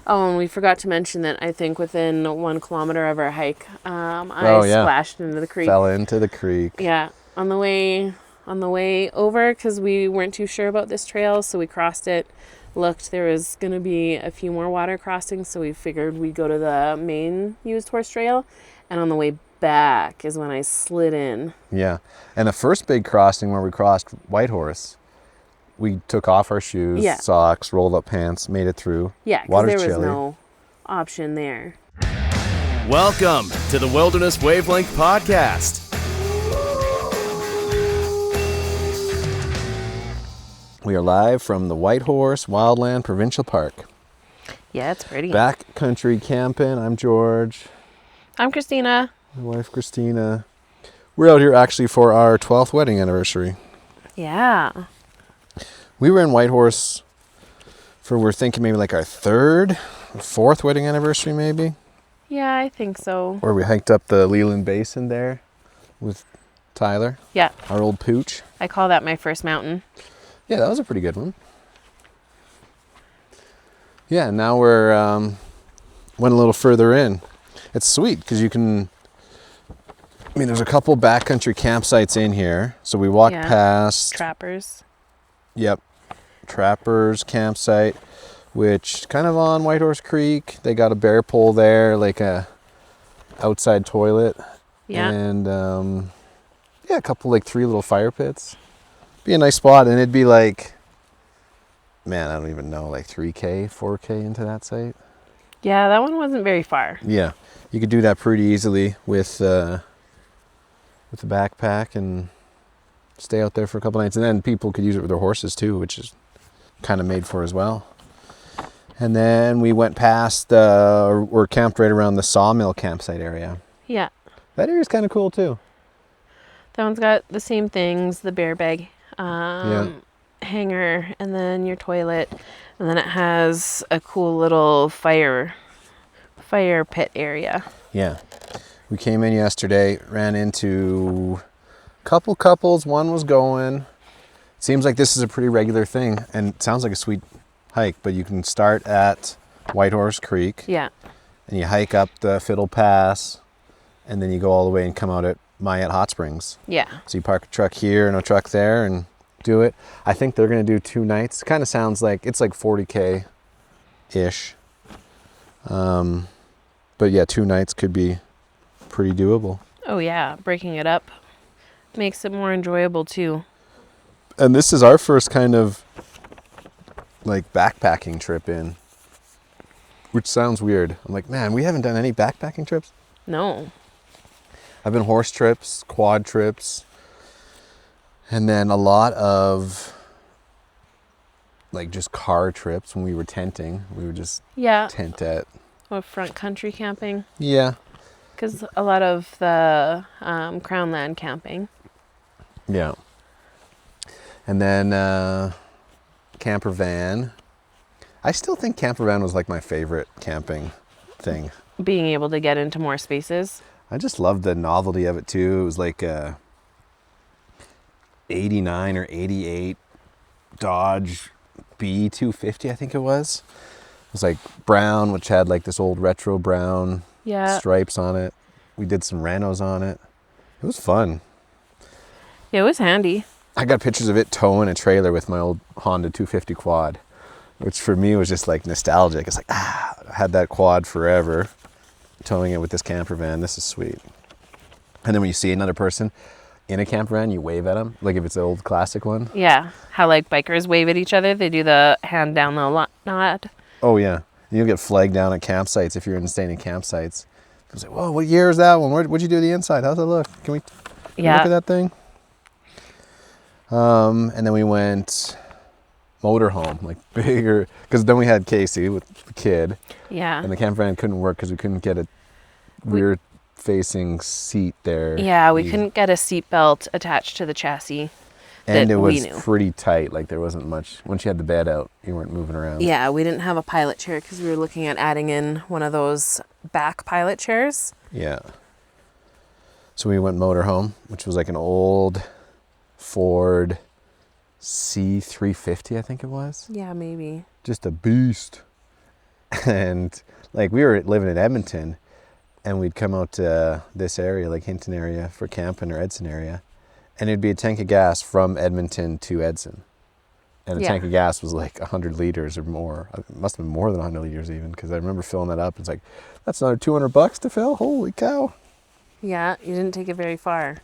Oh, and we forgot to mention that I think within 1 kilometer of our hike, I splashed into the creek. Fell into the creek. Yeah, on the way over, because we weren't too sure about this trail, so we crossed it. Looked, there was going to be a few more water crossings, so we figured we'd go to the main used horse trail, and on the way back is when I slid in. Yeah, and the first big crossing where we crossed Whitehorse, we took off our shoes, socks, rolled up pants, made it through. Yeah, because there was no option there. Welcome to the Wilderness Wavelength Podcast. We are live from the Whitehorse Wildland Provincial Park. Yeah, it's pretty. Backcountry camping. I'm George. I'm Cristina. My wife, Cristina. We're out here actually for our 12th wedding anniversary. Yeah. We were in Whitehorse for, we're thinking maybe like our 3rd, 4th wedding anniversary maybe. Yeah, I think so. Where we hiked up the Leland Basin there with Tyler. Yeah. Our old pooch. I call that my first mountain. Yeah, that was a pretty good one. Yeah, now we're went a little further in. It's sweet because you can, there's a couple backcountry campsites in here. So we walked past Trappers. Yep. Trappers campsite, which kind of on Whitehorse Creek. They got a bear pole there, like a outside toilet. Yeah. And a couple, like 3 little fire pits. Be a nice spot, and it'd be like, man, I don't even know, like 3K, 4K into that site. Yeah, that one wasn't very far. Yeah. You could do that pretty easily with the backpack and stay out there for a couple nights. And then people could use it with their horses too, which is kind of made for as well. And then we went past, we're camped right around the Sawmill campsite area. Yeah. That area's kind of cool too. That one's got the same things, the bear bag hanger, and then your toilet. And then it has a cool little fire pit area. Yeah. We came in yesterday, ran into couple couples. One was going. Seems like this is a pretty regular thing, and it sounds like a sweet hike, but you can start at Whitehorse Creek. Yeah. And you hike up the Fiddle Pass, and then you go all the way and come out at Mayette Hot Springs. Yeah. So you park a truck here and a truck there and do it. I think they're going to do 2 nights. It kind of sounds like it's like 40K-ish. But yeah, 2 nights could be pretty doable. Oh yeah, breaking it up makes it more enjoyable too. And this is our first kind of like backpacking trip in, which sounds weird. I'm like, man, we haven't done any backpacking trips? No. I've been horse trips, quad trips, and then a lot of like just car trips when we were tenting. We would just tent at. Or front country camping. Yeah. Because a lot of the Crown Land camping. Yeah. And then camper van. I still think camper van was like my favorite camping thing. Being able to get into more spaces. I just loved the novelty of it too. It was like a 89 or 88 Dodge B250, I think it was. It was like brown, which had like this old retro brown stripes on it. We did some ranos on it. It was fun. Yeah, it was handy. I got pictures of it towing a trailer with my old Honda 250 quad, which for me was just like nostalgic. It's like, I had that quad forever, towing it with this camper van. This is sweet. And then when you see another person in a camper van, you wave at them, like if it's an old classic one. Yeah, how like bikers wave at each other. They do the hand down the nod. Oh yeah, and you'll get flagged down at campsites if you're staying in campsites. People say, "Whoa, what year is that one? What'd you do to the inside? How's it look? Can we look at that thing?" And then we went motorhome, like bigger, because then we had Casey with the kid. Yeah. And the camper van couldn't work because we couldn't get a rear facing seat there. Yeah, we couldn't get a seat belt attached to the chassis. And it was pretty tight. Like there wasn't much. Once you had the bed out, you weren't moving around. Yeah, we didn't have a pilot chair because we were looking at adding in one of those back pilot chairs. Yeah. So we went motorhome, which was like an old Ford C350, I think it was. Yeah, maybe. Just a beast. And like we were living in Edmonton, and we'd come out to this area, like Hinton area for camping, or Edson area, and it'd be a tank of gas from Edmonton to Edson. And a tank of gas was like 100 liters or more. It must have been more than 100 liters even, because I remember filling that up. It's like, that's another $200 to fill? Holy cow. Yeah, you didn't take it very far.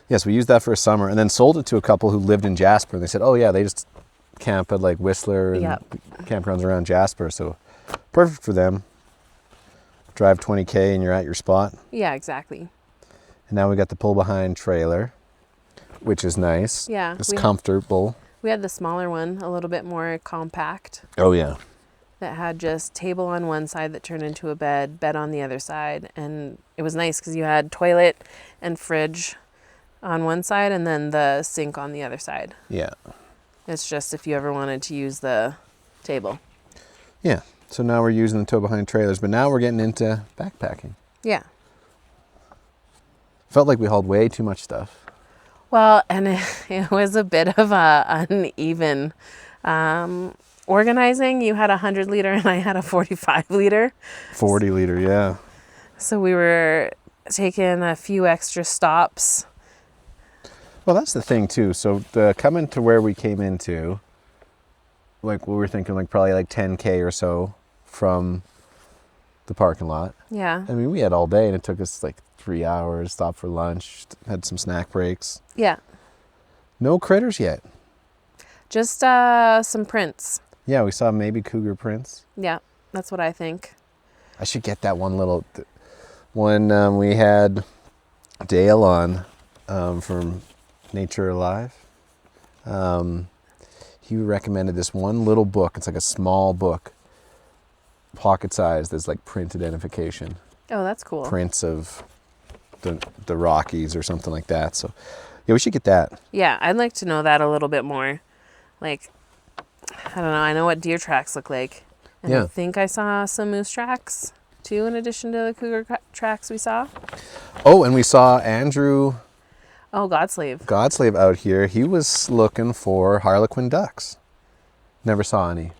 Yes, we used that for a summer, and then sold it to a couple who lived in Jasper. And they said, oh yeah, they just camp at like Whistler and campgrounds around Jasper. So perfect for them. Drive 20K and you're at your spot. Yeah, exactly. And now we got the pull behind trailer, which is nice. Yeah. It's comfortable. We had the smaller one, a little bit more compact. Oh yeah. That had just table on one side that turned into a bed on the other side. And it was nice because you had toilet and fridge on one side and then the sink on the other side. Yeah. It's just if you ever wanted to use the table. Yeah. So now we're using the tow behind trailers, but now we're getting into backpacking. Yeah. Felt like we hauled way too much stuff. Well, and it was a bit of a uneven organizing. You had a 100 liter and I had a 45 liter. 40 liter, yeah. So we were taking a few extra stops. Well, that's the thing too. So coming to where we came into, like we were thinking like probably like 10K or so from the parking lot. Yeah. I mean, we had all day and it took us like 3 hours, stopped for lunch, had some snack breaks. Yeah. No critters yet. Just some prints. Yeah, we saw maybe cougar prints. Yeah, that's what I think. I should get that one little, when we had Dale on from Nature Alive. He recommended this one little book. It's like a small book, pocket size, that's like print identification. Oh, that's cool. Prints of the Rockies or something like that. So yeah, we should get that. Yeah, I'd like to know that a little bit more. Like, I don't know, I know what deer tracks look like. And I think I saw some moose tracks too, in addition to the cougar tracks we saw. Oh, and we saw Andrew Godslave out here. He was looking for harlequin ducks. Never saw any.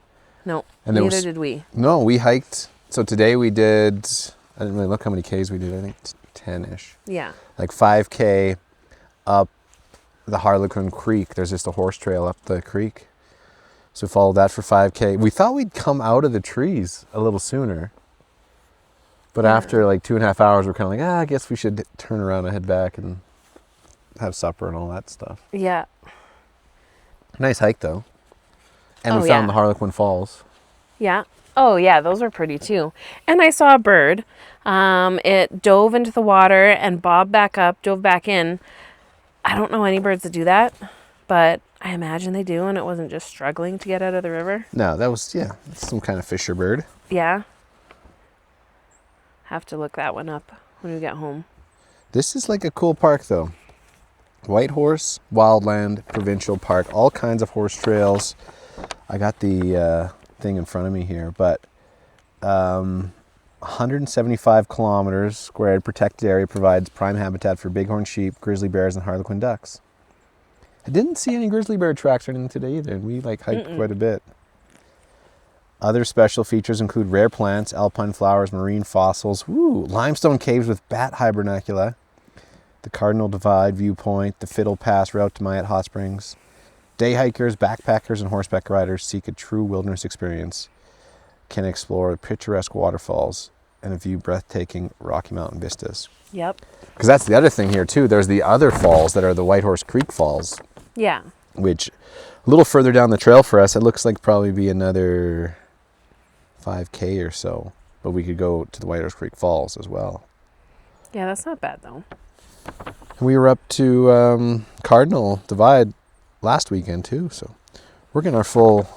No, and neither did we. No, we hiked. So today we did, I didn't really look how many Ks we did. I think 10-ish. Yeah. Like 5K up the Harlequin Creek. There's just a horse trail up the creek. So we followed that for 5K. We thought we'd come out of the trees a little sooner. But after like 2.5 hours, we're kind of like, I guess we should turn around and head back and have supper and all that stuff. Yeah. Nice hike though. And we found the Harlequin Falls. Yeah. Oh yeah, those were pretty too. And I saw a bird. It dove into the water and bobbed back up, dove back in. I don't know any birds that do that, but I imagine they do, and it wasn't just struggling to get out of the river. No, that was, some kind of fisher bird. Yeah. Have to look that one up when we get home. This is like a cool park though. Whitehorse Wildland Provincial Park. All kinds of horse trails. I got the thing in front of me here, but 175 kilometers squared protected area provides prime habitat for bighorn sheep, grizzly bears, and harlequin ducks. I didn't see any grizzly bear tracks or anything today either, and we hiked quite a bit. Other special features include rare plants, alpine flowers, marine fossils, limestone caves with bat hibernacula, the Cardinal Divide viewpoint, the Fiddle Pass route to Mayat Hot Springs. Day hikers, backpackers, and horseback riders seek a true wilderness experience, can explore picturesque waterfalls, and view breathtaking Rocky Mountain vistas. Yep. Because that's the other thing here too. There's the other falls that are the Whitehorse Creek Falls. Yeah. Which, a little further down the trail for us, it looks like probably be another 5K or so. But we could go to the Whitehorse Creek Falls as well. Yeah, that's not bad though. We were up to Cardinal Divide last weekend too, so we're getting our full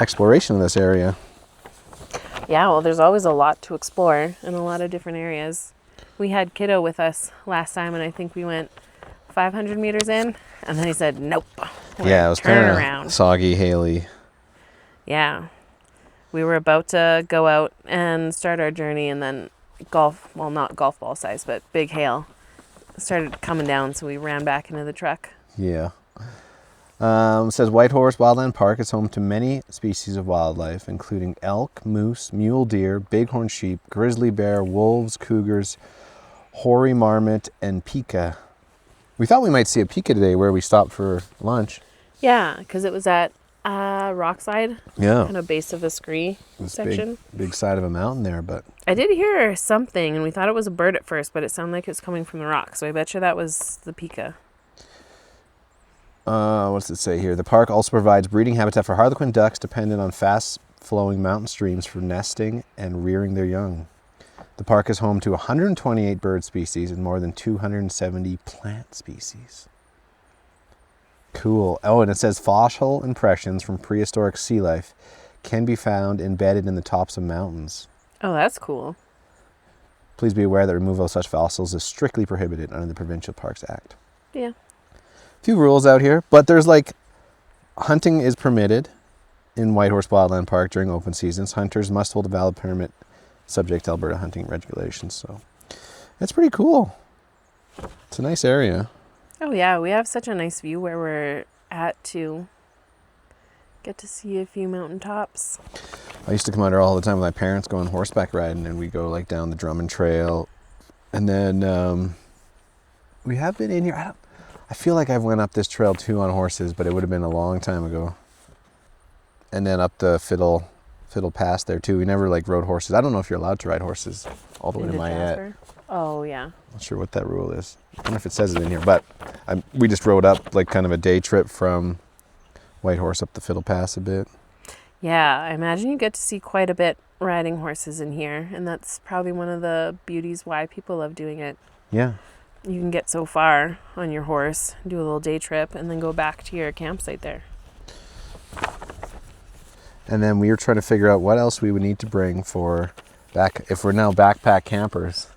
exploration of this area. Yeah, well, there's always a lot to explore in a lot of different areas. We had Kiddo with us last time, and I think we went 500 meters in, and then he said, nope. Yeah, it was kind of soggy, haily. Yeah. We were about to go out and start our journey, and then not golf ball size, but big hail started coming down, so we ran back into the truck. Yeah. It says Whitehorse Wildland Park is home to many species of wildlife, including elk, moose, mule deer, bighorn sheep, grizzly bear, wolves, cougars, hoary marmot, and pika. We thought we might see a pika today where we stopped for lunch. Yeah, because it was at Rockside, kind of base of the scree section. Big side of a mountain there, but... I did hear something, and we thought it was a bird at first, but it sounded like it's coming from the rock, so I bet you that was the pika. What's it say here? The park also provides breeding habitat for harlequin ducks dependent on fast-flowing mountain streams for nesting and rearing their young. The park is home to 128 bird species and more than 270 plant species. Cool. Oh, and it says fossil impressions from prehistoric sea life can be found embedded in the tops of mountains. Oh, that's cool. Please be aware that removal of such fossils is strictly prohibited under the Provincial Parks Act. Yeah. Few rules out here, but there's like hunting is permitted in Whitehorse Wildland Park during open seasons. Hunters must hold a valid permit subject to Alberta hunting regulations. So it's pretty cool. It's a nice area. Oh yeah, we have such a nice view where we're at to get to see a few mountaintops. I used to come out here all the time with my parents going horseback riding, and we go like down the Drummond Trail, and then we have been in here. I feel like I've went up this trail too on horses, but it would have been a long time ago. And then up the Fiddle Pass there too. We never like rode horses. I don't know if you're allowed to ride horses all the way to Mayette. Oh yeah. Not sure what that rule is. I don't know if it says it in here, but we just rode up like kind of a day trip from Whitehorse up the Fiddle Pass a bit. Yeah, I imagine you get to see quite a bit riding horses in here, and that's probably one of the beauties why people love doing it. Yeah. You can get so far on your horse, do a little day trip, and then go back to your campsite there. And then we were trying to figure out what else we would need to bring for if we're now backpack campers.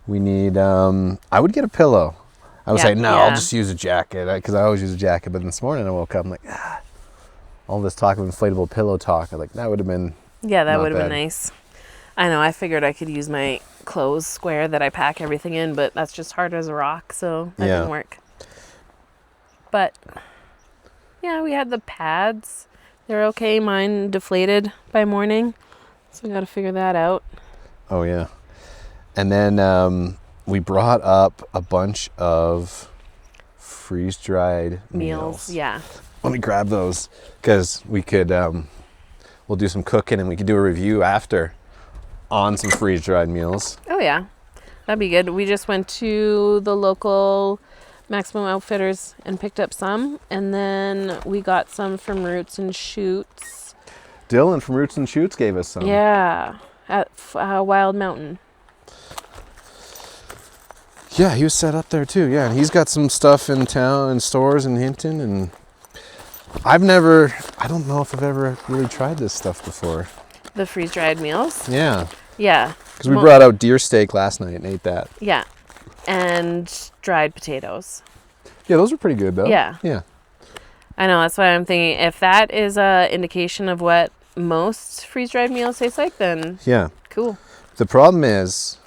We need, I would get a pillow. I would say, I'll just use a jacket, because I always use a jacket. But this morning I woke up, I'm like, all this talk of inflatable pillow talk. I'm like, that would have been that would have been nice. I know, I figured I could use my clothes square that I pack everything in, but that's just hard as a rock, so that didn't work. But, yeah, we had the pads. They're okay. Mine deflated by morning, so we got to figure that out. Oh, yeah. And then we brought up a bunch of freeze-dried meals. Yeah. Let me grab those, because we could, we'll do some cooking, and we could do a review after on some freeze-dried meals. Oh, yeah. That'd be good. We just went to the local Maximum Outfitters and picked up some, and then we got some from Roots and Shoots. Dylan from Roots and Shoots gave us some. Yeah, at Wild Mountain. Yeah, he was set up there too. Yeah, and he's got some stuff in town and stores in Hinton, and I don't know if I've ever really tried this stuff before. The freeze-dried meals? Yeah. Yeah. Because we brought out deer steak last night and ate that. Yeah. And dried potatoes. Yeah, those are pretty good though. Yeah. Yeah. I know, that's why I'm thinking if that is a indication of what most freeze-dried meals taste like, then cool. The problem is,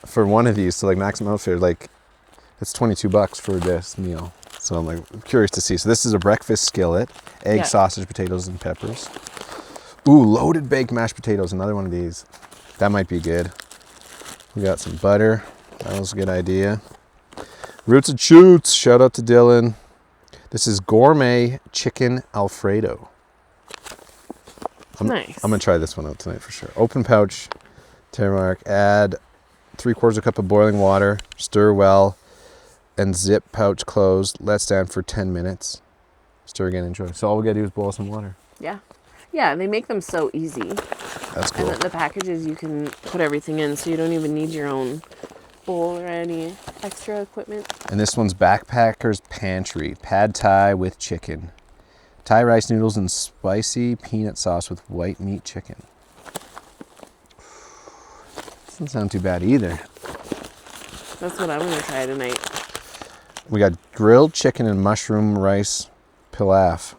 for one of these, so like Maximum Outfitter, like it's $22 for this meal. So I'm like curious to see. So this is a breakfast skillet, egg, sausage, potatoes, and peppers. Ooh, loaded baked mashed potatoes, another one of these. That might be good. We got some butter. That was a good idea. Roots and Shoots, shout out to Dylan. This is gourmet chicken Alfredo. Nice. I'm gonna try this one out tonight for sure. Open pouch, Termark, add 3/4 cup of boiling water, stir well, and zip pouch closed. Let stand for 10 minutes. Stir again, enjoy. So all we gotta do is boil some water. Yeah. Yeah, they make them so easy. That's cool. And the packages, you can put everything in, so you don't even need your own bowl or any extra equipment. And this one's Backpacker's Pantry, pad thai with chicken. Thai rice noodles and spicy peanut sauce with white meat chicken. Doesn't sound too bad either. That's what I'm going to try tonight. We got grilled chicken and mushroom rice pilaf.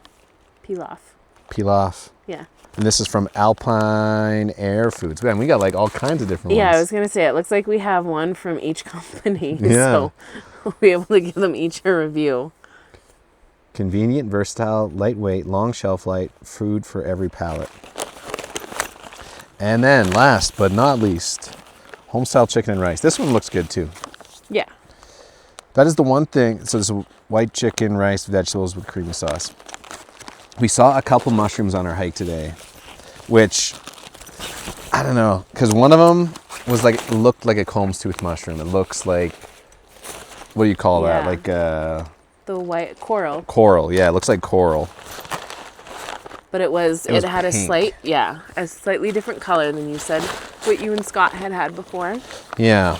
Pilaf. Yeah. And this is from Alpine Air Foods. Man, we got like all kinds of different ones. Yeah, I was going to say, it looks like we have one from each company. Yeah. So we'll be able to give them each a review. Convenient, versatile, lightweight, long shelf life, food for every palate. And then last but not least, homestyle chicken and rice. This one looks good too. Yeah. That is the one thing. So this is white chicken, rice, vegetables with creamy sauce. We saw a couple mushrooms on our hike today, which, I don't know, because one of them was like, looked like a Combs tooth mushroom. It looks like, what do you call that? Like the white coral. Coral, yeah, it looks like coral. But it had a pink. a slightly different color than you said, what you and Scott had before. Yeah.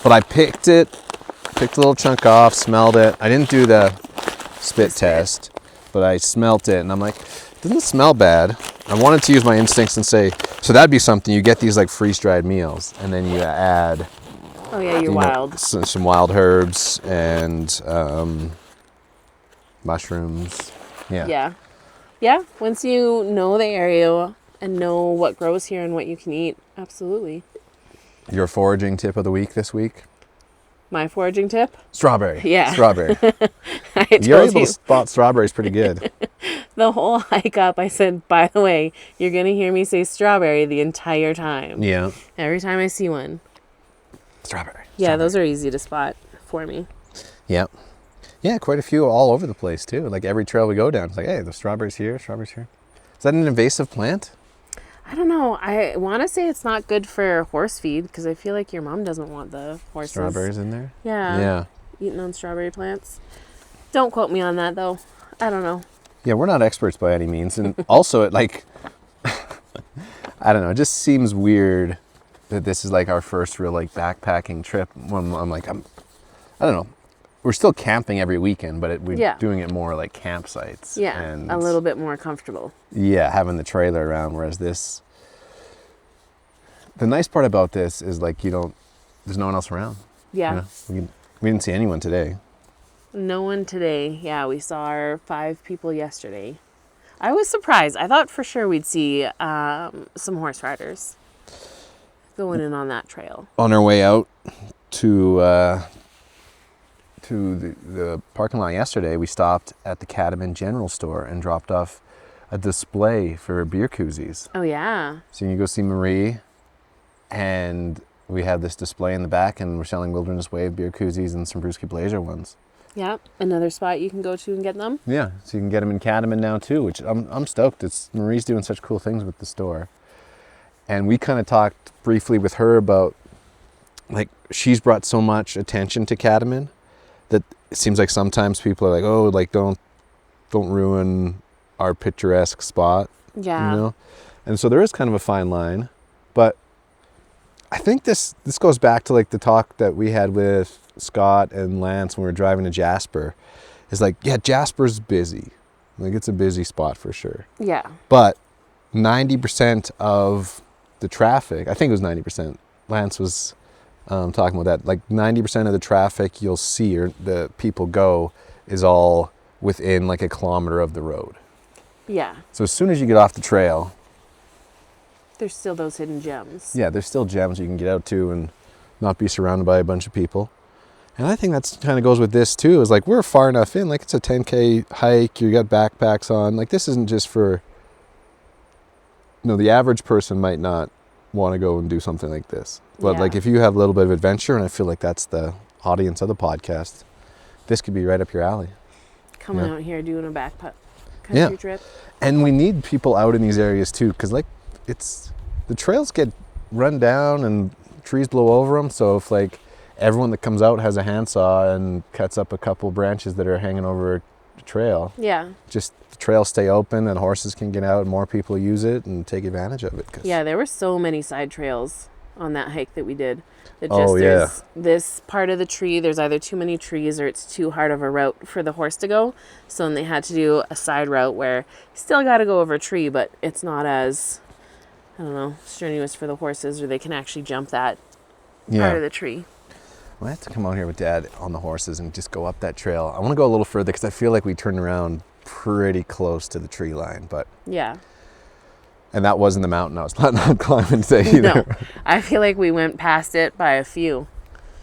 But I picked a little chunk off, smelled it. I didn't do the spit test, but I smelt it and I'm like, it doesn't smell bad. I wanted to use my instincts and say, so that'd be something. You get these like freeze-dried meals and then you add some wild herbs and mushrooms. Yeah, once you know the area and know what grows here and what you can eat, absolutely. Your foraging tip of the week this week? My foraging tip? Strawberry. Yeah. Strawberry. You're able to spot strawberries pretty good. The whole hike up, I said, by the way, you're going to hear me say strawberry the entire time. Yeah. Every time I see one. Strawberry. Yeah, those are easy to spot for me. Yeah. Yeah, quite a few all over the place too. Like every trail we go down, it's like, hey, the strawberries here, strawberries here. Is that an invasive plant? I don't know. I want to say it's not good for horse feed because I feel like your mom doesn't want the horses. Strawberries in there? Yeah. Eating on strawberry plants. Don't quote me on that though. I don't know. Yeah, we're not experts by any means. And also it like, I don't know, it just seems weird that this is like our first real like backpacking trip when I'm like, I don't know. We're still camping every weekend, but we're doing it more like campsites. Yeah, and a little bit more comfortable. Yeah, having the trailer around, whereas this, the nice part about this is like there's no one else around. Yeah. You know? We didn't see anyone today. No one today. Yeah, we saw our 5 people yesterday. I was surprised. I thought for sure we'd see some horse riders going in on that trail. On our way out to the parking lot yesterday, we stopped at the Catamount General Store and dropped off a display for beer koozies. Oh, yeah. So you can go see Marie, and we have this display in the back, and we're selling Wilderness Wave beer koozies and some Brewski Blazer ones. Yeah, another spot you can go to and get them. Yeah, so you can get them in Catamount now too, which I'm stoked. Marie's doing such cool things with the store. And we kind of talked briefly with her about, like, she's brought so much attention to Catamount that it seems like sometimes people are like, oh, like don't ruin our picturesque spot. Yeah. You know? And so there is kind of a fine line, but I think this goes back to like the talk that we had with Scott and Lance when we were driving to Jasper. Is like, yeah, Jasper's busy. Like it's a busy spot for sure. Yeah. But 90% of the traffic, I think it was 90%. Lance was talking about that. Like 90% of the traffic you'll see or the people go is all within like a kilometer of the road. Yeah. So as soon as you get off the trail, there's still those hidden gems. Yeah, there's still gems you can get out to and not be surrounded by a bunch of people. And I think that's kind of goes with this too, is like we're far enough in, like it's a 10K hike, you got backpacks on. Like this isn't just for, the average person might not want to go and do something like this. But like if you have a little bit of adventure, and I feel like that's the audience of the podcast, this could be right up your alley. Coming out here doing a backcountry trip. And we need people out in these areas too, because like the trails get run down and trees blow over them. So if like everyone that comes out has a handsaw and cuts up a couple branches that are hanging over the trail, just the trails stay open and horses can get out and more people use it and take advantage of it. Yeah, there were so many side trails on that hike that we did. There's this part of the tree, there's either too many trees or it's too hard of a route for the horse to go. So then they had to do a side route where you still got to go over a tree, but it's not as, I don't know, strenuous for the horses, or they can actually jump that part of the tree. I have to come out here with Dad on the horses and just go up that trail. I want to go a little further because I feel like we turned around pretty close to the tree line, but and that wasn't the mountain I was planning on climbing today either. No, I feel like we went past it by a few.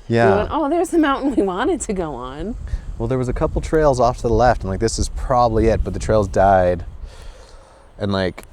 Yeah. We went, oh, there's the mountain we wanted to go on. Well, there was a couple trails off to the left. I'm like, this is probably it, but the trails died. And like,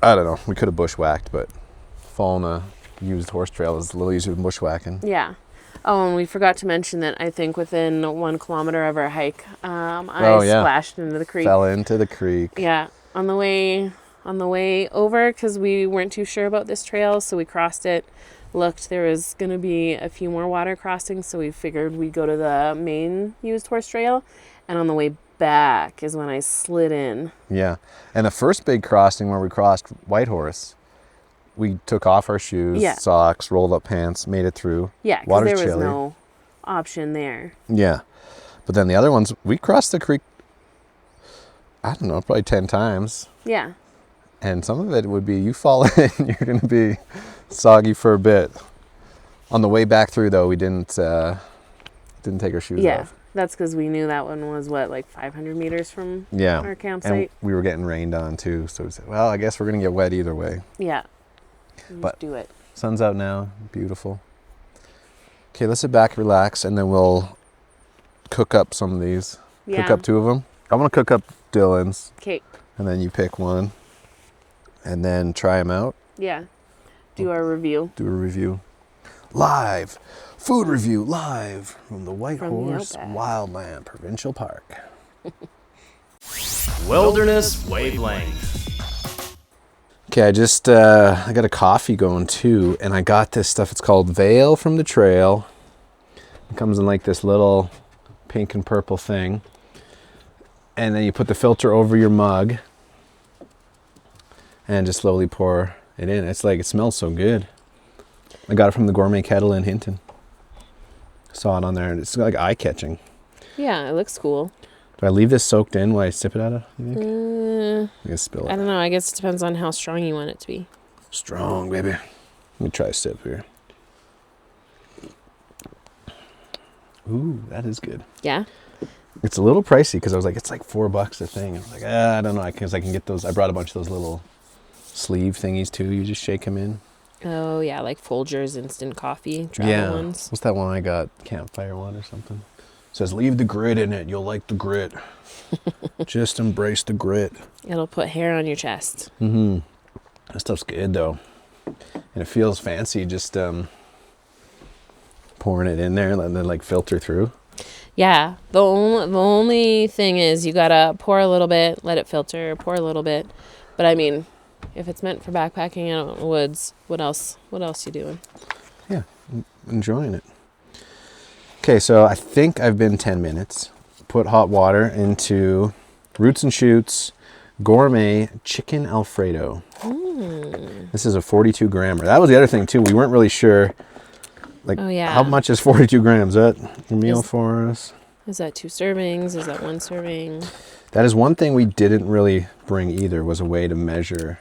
I don't know, we could have bushwhacked, but following a used horse trail is a little easier than bushwhacking. Yeah. Oh, and we forgot to mention that I think within 1 kilometer of our hike, I splashed into the creek. Fell into the creek. Yeah. On the way over, because we weren't too sure about this trail, so we crossed it. Looked, there was going to be a few more water crossings, so we figured we'd go to the main used horse trail. And on the way back is when I slid in. Yeah. And the first big crossing where we crossed Whitehorse, we took off our shoes, socks, rolled up pants, made it through. Yeah, because there was no option there. Yeah. But then the other ones, we crossed the creek, I don't know, probably 10 times. Yeah. And some of it would be you fall in, you're going to be soggy for a bit. On the way back through, though, we didn't take our shoes off. Yeah, that's because we knew that one was, like 500 meters from our campsite. And we were getting rained on, too. So we said, well, I guess we're going to get wet either way. Yeah. But do it. Sun's out now. Beautiful. Okay, let's sit back, relax, and then we'll cook up some of these. Yeah. Cook up 2 of them. I want to cook up Dylan's. Okay. And then you pick one. And then try them out. Yeah. Do our review. Do a review. Live. Food review live from the Whitehorse Wildland Provincial Park. Wilderness Wavelength. Okay, I just I got a coffee going too, and I got this stuff. It's called Veil from the Trail. It comes in like this little pink and purple thing. And then you put the filter over your mug and just slowly pour it in. It's like, it smells so good. I got it from the Gourmet Kettle in Hinton. Saw it on there, and it's like eye-catching. Yeah, it looks cool. Do I leave this soaked in while I sip it out of, you think? I'm gonna spill it. I don't know. I guess it depends on how strong you want it to be. Strong, baby. Let me try a sip here. Ooh, that is good. Yeah? It's a little pricey because I was like, it's like $4 a thing. I was like, I don't know, because I can get those. I brought a bunch of those little sleeve thingies too. You just shake them in. Oh, yeah, like Folgers instant coffee travel ones. What's that one I got? Campfire one or something. It says, leave the grit in it. You'll like the grit. Just embrace the grit. It'll put hair on your chest. Mm-hmm. That stuff's good though. And it feels fancy just pouring it in there and letting it like filter through. Yeah, the only thing is you gotta pour a little bit, let it filter, pour a little bit. But I mean, if it's meant for backpacking out in the woods, what else you doing? Yeah, enjoying it. Okay, so I think I've been 10 minutes. Put hot water into Roots and Shoots Gourmet Chicken Alfredo. This is a 42 grammer. That was the other thing too. We weren't really sure, like, how much is 42 grams? Is that a meal for us? Is that 2 servings? Is that 1 serving? That is one thing we didn't really bring either, was a way to measure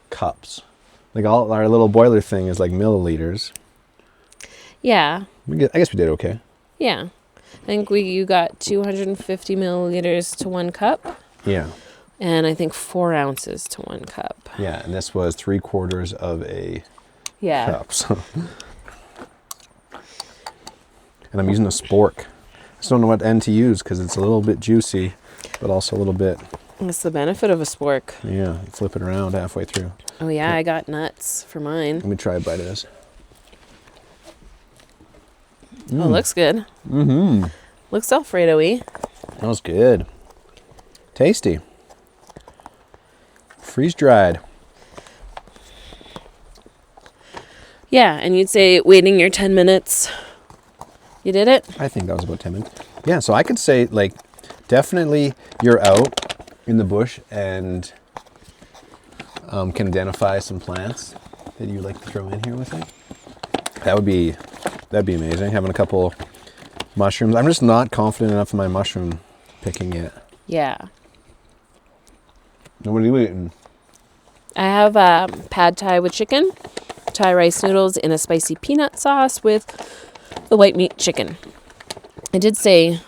cups. Like all our little boiler thing is like milliliters. Yeah. I guess we did okay. Yeah. I think you got 250 milliliters to 1 cup. Yeah. And I think 4 ounces to 1 cup. Yeah, and this was 3/4 of a cup. So. And I'm using a spork. I just don't know what end to use because it's a little bit juicy, but also a little bit. That's the benefit of a spork. Yeah, flip it around halfway through. Oh yeah, okay. I got nuts for mine. Let me try a bite of this. Oh, it looks good. Mm-hmm. Looks Alfredo-y. That was good. Tasty. Freeze-dried. Yeah, and you'd say waiting your 10 minutes. You did it? I think that was about 10 minutes. Yeah, so I could say, like, definitely you're out in the bush and can identify some plants that you like to throw in here with it. That'd be amazing. Having a couple mushrooms. I'm just not confident enough in my mushroom picking yet. Yeah. What are you eating? I have pad thai with chicken, Thai rice noodles in a spicy peanut sauce with the white meat chicken. I did say,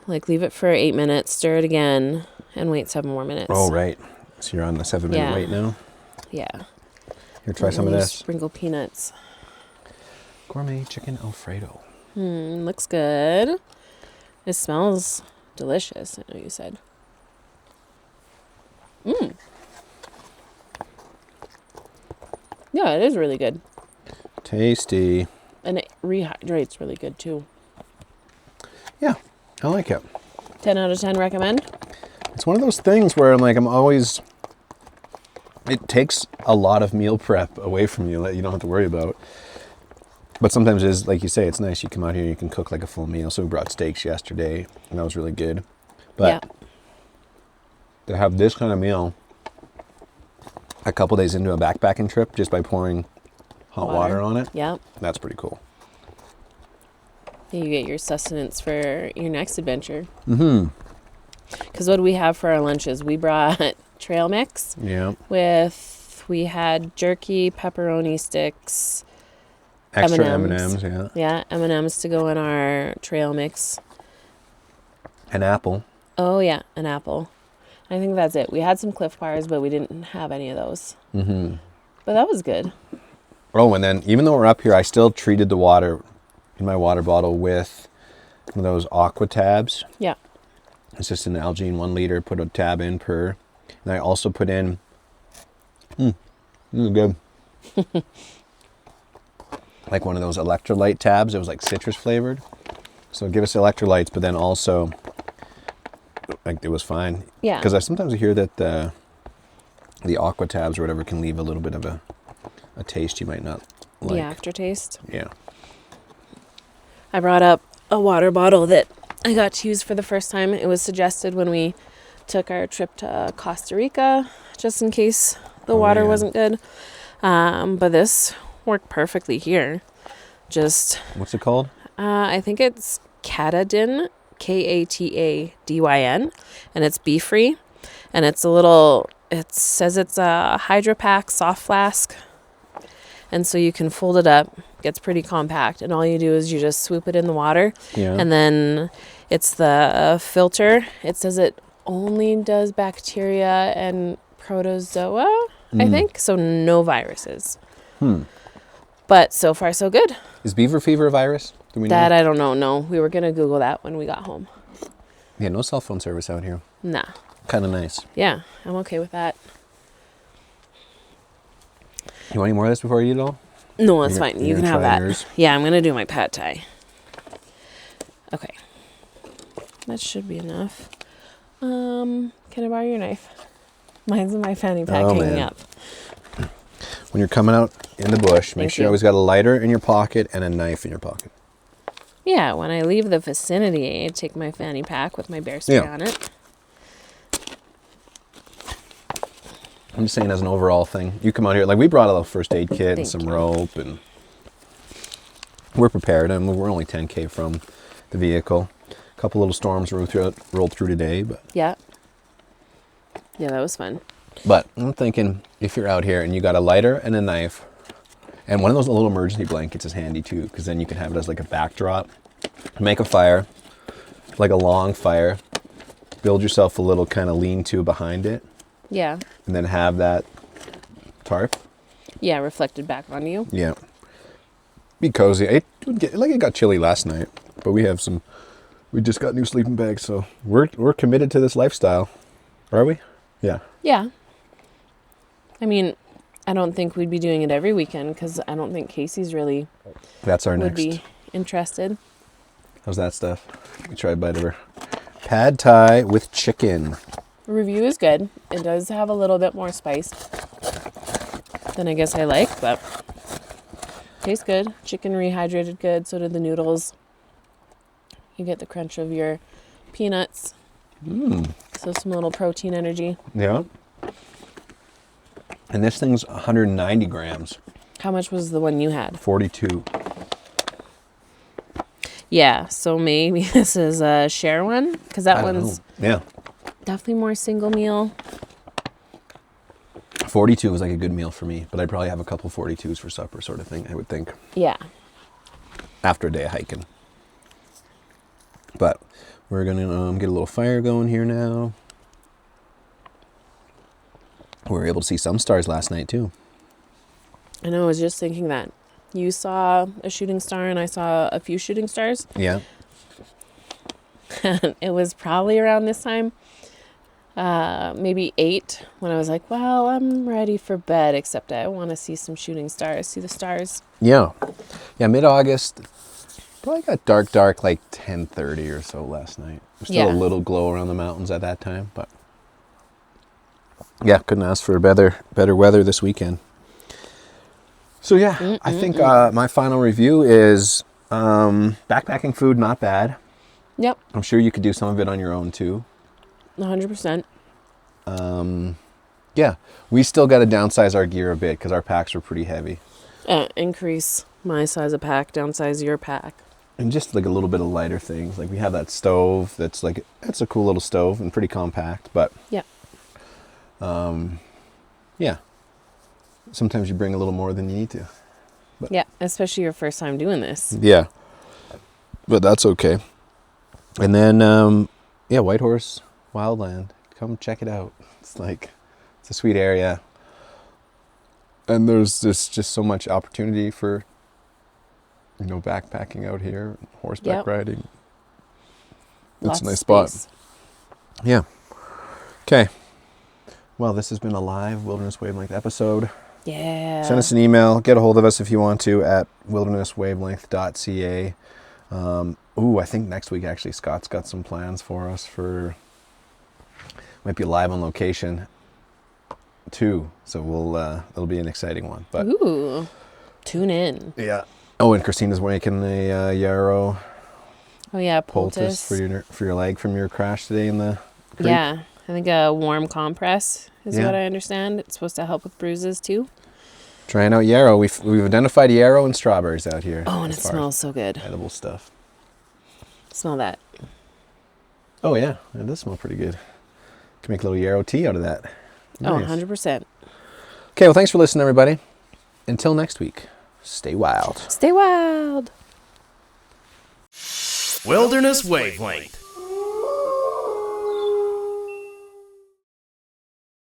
like, leave it for 8 minutes, stir it again, and wait 7 more minutes. Oh, right. So you're on the 7-minute wait now? Yeah. Here, try some of this. Sprinkle peanuts. Gourmet chicken Alfredo. Looks good. It smells delicious, I know you said. Yeah, it is really good. Tasty. And it rehydrates really good, too. Yeah, I like it. 10 out of 10 recommend? It's one of those things where it takes a lot of meal prep away from you that you don't have to worry about. But sometimes it is, like you say, it's nice. You come out here and you can cook like a full meal. So we brought steaks yesterday, and that was really good. But to have this kind of meal a couple days into a backpacking trip just by pouring hot water on it, that's pretty cool. You get your sustenance for your next adventure. Mm-hmm. Because what do we have for our lunches? We brought trail mix. Yeah. We had jerky, pepperoni sticks, extra M&Ms, yeah. Yeah, M&Ms to go in our trail mix. An apple. Oh, yeah, an apple. I think that's it. We had some Cliff Bars, but we didn't have any of those. Mm-hmm. But that was good. Oh, and then even though we're up here, I still treated the water in my water bottle with one of those aqua tabs. Yeah. It's just an Algene 1 liter, put a tab in per. And I also put in, this is good. Like one of those electrolyte tabs. It was like citrus flavored. So give us electrolytes, but then also, like, it was fine. Yeah. Because I sometimes hear that the aqua tabs or whatever can leave a little bit of a taste you might not like. The aftertaste. Yeah. I brought up a water bottle that I got to use for the first time. It was suggested when we took our trip to Costa Rica, just in case the water wasn't good. But this worked perfectly here. What's it called? I think it's Katadyn, Katadyn, and it's bee-free. And it says it's a Hydro Pack soft flask. And so you can fold it up. Gets pretty compact, and all you do is you just swoop it in the water. Yeah. And then it's the filter. It says it only does bacteria and protozoa, I think. So no viruses. But so far, so good. Is beaver fever a virus? Do we know? That I don't know. No, we were going to Google that when we got home. Yeah, no cell phone service out here. Nah. Kind of nice. Yeah, I'm okay with that. You want any more of this before you eat it all? No, that's fine. You can have that. Yours? Yeah, I'm going to do my pad thai. Okay. That should be enough. Can I borrow your knife? Mine's in my fanny pack hanging up. When you're coming out in the bush, make sure you always got a lighter in your pocket and a knife in your pocket. Yeah, when I leave the vicinity, I take my fanny pack with my bear spray on it. I'm just saying as an overall thing. You come out here, like we brought a little first aid kit and some rope, and we're prepared. And we're only 10K from the vehicle. A couple little storms rolled through today, but yeah, that was fun. But I'm thinking if you're out here and you got a lighter and a knife, and one of those little emergency blankets is handy too, because then you can have it as like a backdrop. Make a fire, like a long fire. Build yourself a little kind of lean-to behind it. Yeah. And then have that tarp. Yeah, reflected back on you. Yeah. Be cozy. It got chilly last night, but we just got new sleeping bags, so we're committed to this lifestyle. Are we? Yeah. Yeah. I mean, I don't think we'd be doing it every weekend because I don't think Casey's really would be interested. How's that stuff? We tried a bite of her. Pad Thai with chicken. Review is good. It does have a little bit more spice than I guess I like, but tastes good. Chicken rehydrated good. So did the noodles. You get the crunch of your peanuts. So some little protein energy. Yeah. And this thing's 190 grams. How much was the one you had? 42. Yeah, so maybe this is a share one, because that one's definitely more single meal. 42 was like a good meal for me, but I'd probably have a couple 42s for supper sort of thing, I would think. Yeah. After a day of hiking. But we're going to get a little fire going here now. We were able to see some stars last night too. I know, I was just thinking that. You saw a shooting star and I saw a few shooting stars. Yeah. And it was probably around this time, maybe 8, when I was like, well, I'm ready for bed, except I want to see some shooting stars, see the stars. Yeah. Yeah, mid-August. Probably got dark like 10:30 or so last night. There's still a little glow around the mountains at that time, but yeah, couldn't ask for better weather this weekend. So yeah, I think my final review is backpacking food, not bad. Yep. I'm sure you could do some of it on your own too. 100%. Yeah, we still got to downsize our gear a bit because our packs were pretty heavy. Increase my size of pack, downsize your pack. And just like a little bit of lighter things. Like we have that stove that's a cool little stove and pretty compact, but yeah. Yeah. Sometimes you bring a little more than you need to. But yeah, especially your first time doing this. Yeah. But that's okay. And then Whitehorse Wildland. Come check it out. It's a sweet area. And there's just so much opportunity for backpacking out here, horseback riding. It's a nice spot. Yeah. Okay. Well, this has been a live Wilderness Wavelength episode. Yeah. Send us an email. Get a hold of us if you want to at wildernesswavelength.ca. I think next week, actually, Scott's got some plans for us might be live on location too. So it'll be an exciting one. But ooh, tune in. Yeah. Oh, and Christina's making a yarrow. Oh yeah, poultice for your leg from your crash today in the creek. Yeah, I think a warm compress is what I understand. It's supposed to help with bruises too. Trying out yarrow. We've identified yarrow and strawberries out here. Oh, and it smells so good. Edible stuff. Smell that. Oh yeah, it does smell pretty good. Can make a little yarrow tea out of that. Nice. Oh, 100%. Okay, well, thanks for listening, everybody. Until next week, stay wild. Stay wild. Wilderness Wavelength.